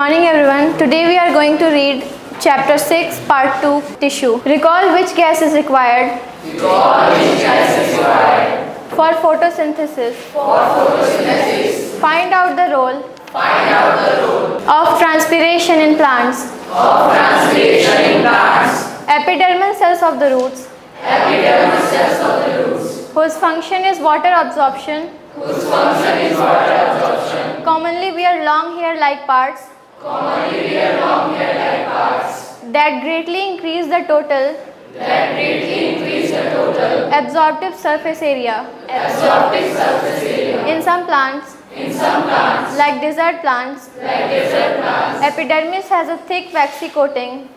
Morning everyone. Today we are going to read chapter 6 part 2 tissue. Recall which gas is required for photosynthesis. Find out the role of transpiration in plants. Epidermal cells of the roots whose function is water absorption commonly wear long hair-like parts that greatly increase the total absorptive surface area. In some plants, like desert plants, epidermis has a thick waxy coating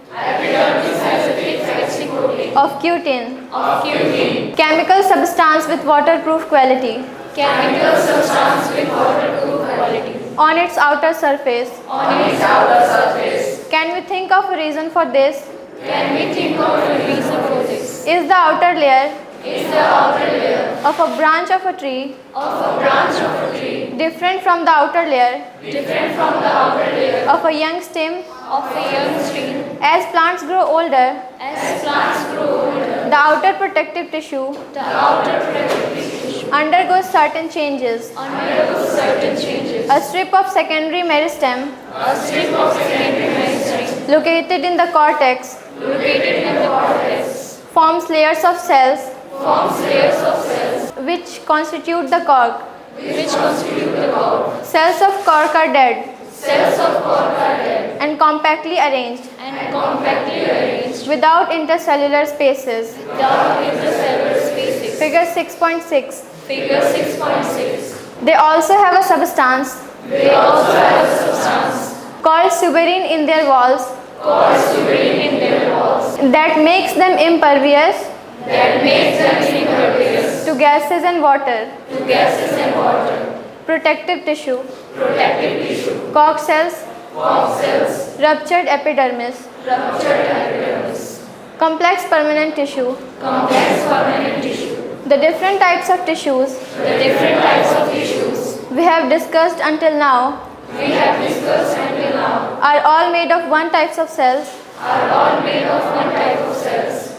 of cutin, chemical substance with waterproof quality. On its outer surface. Can we think of a reason for this? Is the outer layer of a branch of a tree different from the outer layer of a young stem? As plants grow older, the outer protective tissue undergoes certain changes. A strip of secondary meristem located in the cortex forms layers of cells which constitute the cork. Cells of cork are dead and compactly arranged without intercellular spaces. Figure 6.6. They also have a substance called suberin in their walls that makes them impervious to gases and water. Protective tissue. Cork cells. Ruptured epidermis. Complex permanent tissue. The different types of tissues we have discussed until now are all made of one type of cells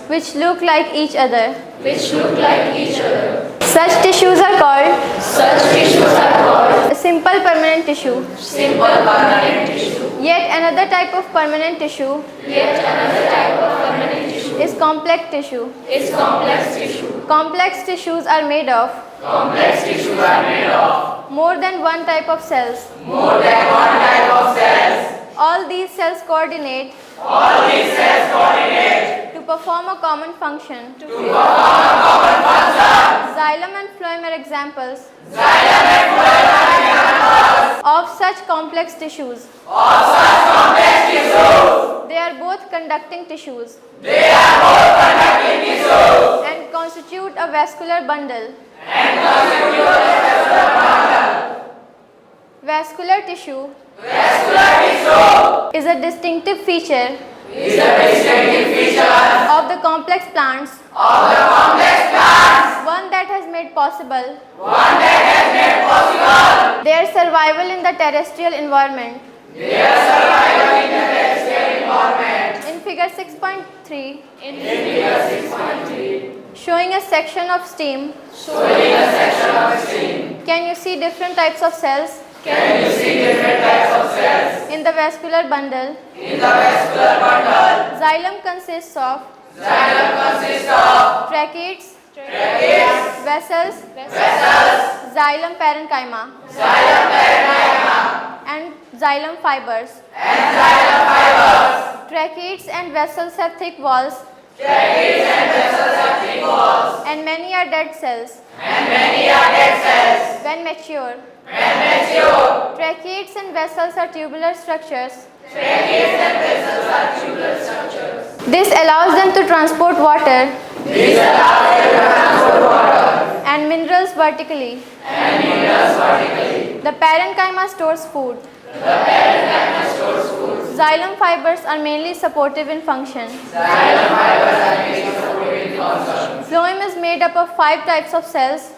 which look like each other. Such tissues are called simple permanent tissue. Yet another type of permanent tissue is complex tissue. Complex tissues are made of more than one type of cells. All these cells coordinate to perform a common function. Xylem and phloem are examples of such complex tissues. They are both conducting tissues and constitute a vascular bundle. Vascular tissue is a distinctive feature of the complex plants, one that has made possible their survival in the terrestrial environment. In figure 6.3, showing a section of steam, can you see different types of cells in the vascular bundle? Xylem consists of tracheids, vessels, xylem parenchyma, and xylem fibers. Tracheids and vessels have thick walls, and many are dead cells. When mature, tracheids and vessels are tubular structures. This allows them to transport water and minerals vertically. The parenchyma stores food. Xylem fibers are mainly supportive in function. Phloem is made up of 5 types of cells.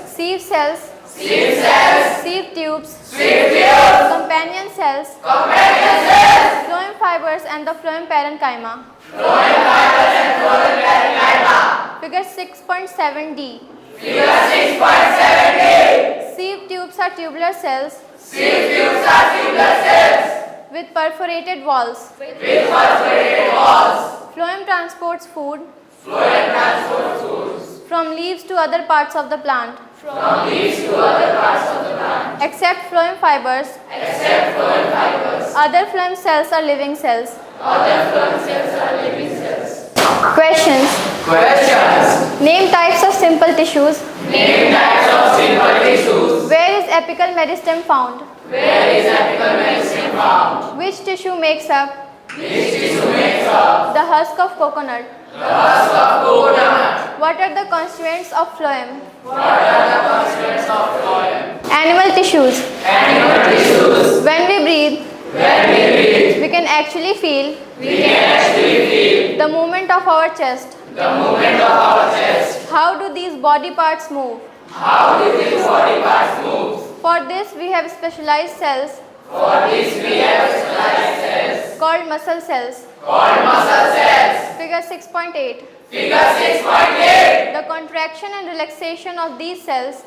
Sieve cells, sieve tubes, Companion cells, phloem fibers and the phloem parenchyma. Figure 6.7d. Sieve tubes are tubular cells with perforated walls. Phloem transports food from leaves to other parts of the plant. Except phloem fibers, other phloem cells are living cells. Questions. Name types of simple tissues. Where is apical meristem found? Which tissue makes up the husk of coconut? What are the constituents of phloem? Animal tissues. When we breathe, we can actually feel the movement of our chest. How do these body parts move? For this we have specialized cells called muscle cells. Figure 6.8. The contraction and relaxation of these cells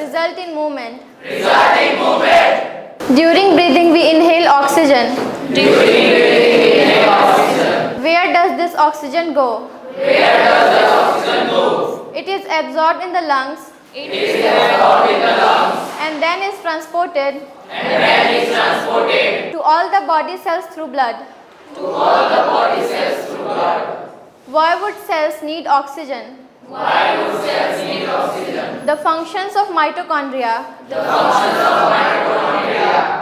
result in movement. During breathing we inhale oxygen. Where does this oxygen go? It is absorbed in the lungs and then is transported to all the body cells through blood. Why would cells need oxygen? The functions of mitochondria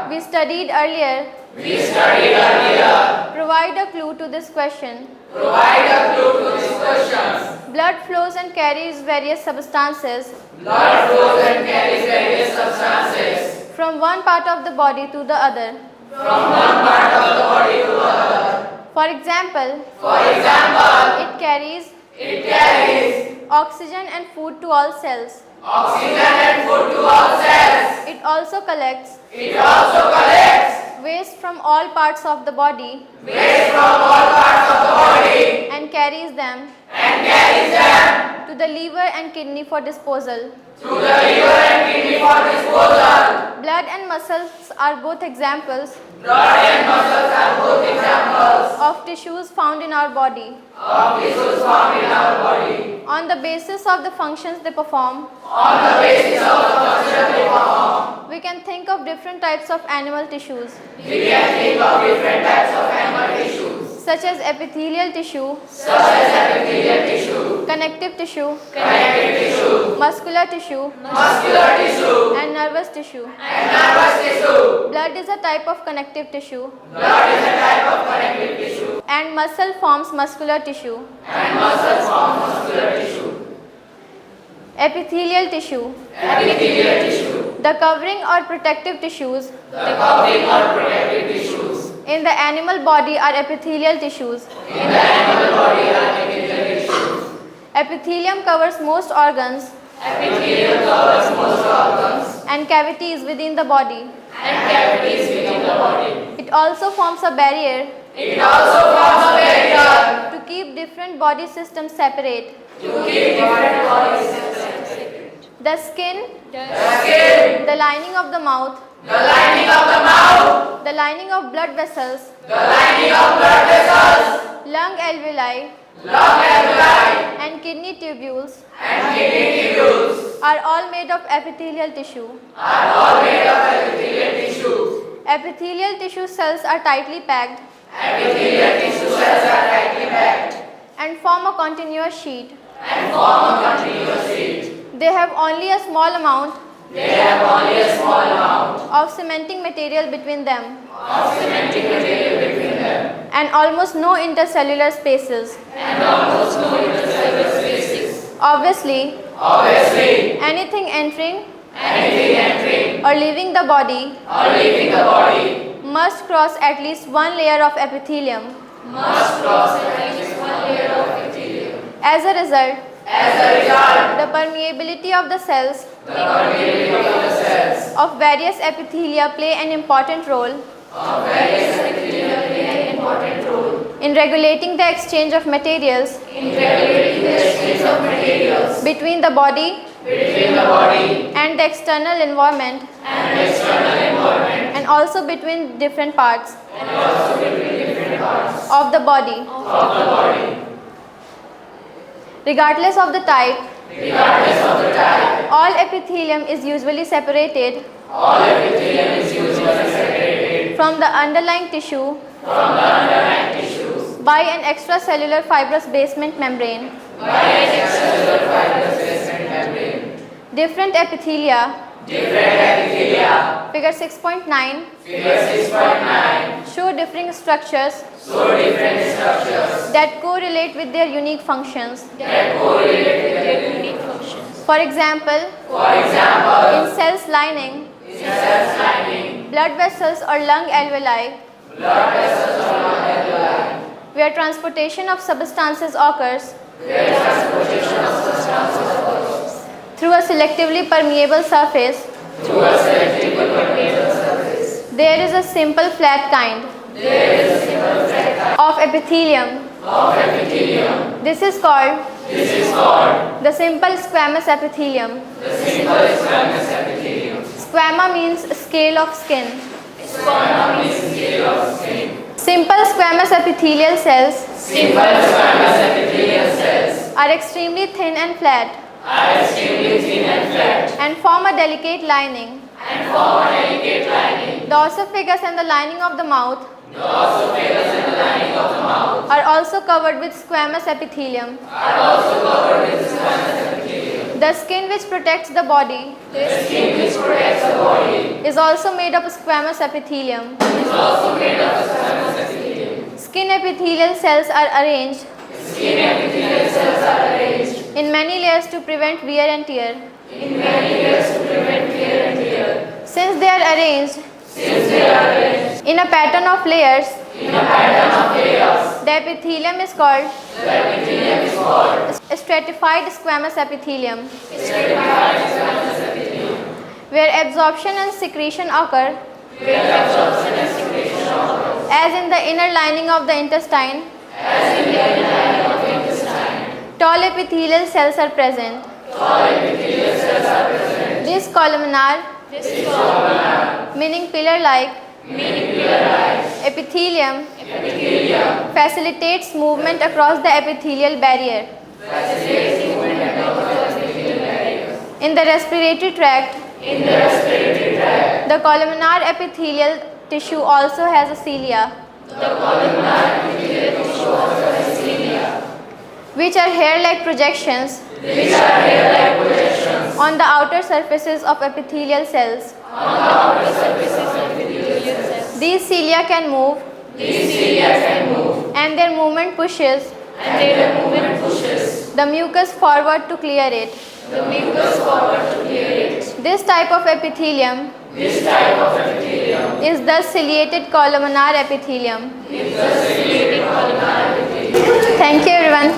we studied earlier provide a clue to this question. Blood flows and carries various substances from one part of the body to the other. For example, it carries oxygen and food to all cells. It also collects waste from all parts of the body and carries them to the liver and kidney for disposal. Blood and muscles are both examples of tissues found in our body. On the basis of the functions they perform, we can think of different types of animal tissues, such as epithelial tissue, connective tissue, muscular tissue, and nervous tissue. Blood is a type of connective tissue, and muscle forms muscular tissue. Epithelial tissue. The covering or protective tissues in the animal body are epithelial tissues. Epithelium covers most organs and cavities within the body. It also forms a barrier to keep different body systems separate. The skin, the lining of the mouth, the lining of blood vessels, lung alveoli, and kidney tubules are all made of epithelial tissue. Epithelial tissue cells are tightly packed and form a continuous sheet. They have only a small amount of cementing material between them and almost no intercellular spaces. Obviously, anything entering or leaving the body must cross at least one layer of epithelium. As a result, the permeability of the cells of various epithelia play an important role in regulating the exchange of materials between the body and the external environment and also between different parts of the body. Regardless of the type, all epithelium is usually separated from the underlying tissue by an extracellular fibrous basement membrane. Different epithelia, figure 6.9, show differing structures that correlate with their unique functions. For example, in cells lining, blood vessels or lung alveoli, where transportation of substances occurs through a selectively permeable surface, there is a simple flat kind of epithelium. This is called the simple squamous epithelium. Squama means scale of skin. Simple squamous epithelial cells are extremely thin and flat and form a delicate lining. The esophagus and the lining of the mouth are also covered with squamous epithelium. The skin which protects the body is also made of squamous epithelium. Skin epithelial cells are arranged in many layers to prevent wear and tear. Since they are arranged in a pattern of layers, the epithelium is called stratified squamous epithelium, where absorption and secretion occur as in the inner lining of the intestine. Tall epithelial cells are present. This columnar, meaning pillar-like, epithelium facilitates movement across the epithelial barrier. In the respiratory tract, the columnar epithelial tissue also has a cilia, which are hair-like projections on the outer surfaces of epithelial cells. These cilia can move, and their movement pushes the mucus forward to clear it. This type of epithelium is the ciliated columnar epithelium. Thank you, everyone.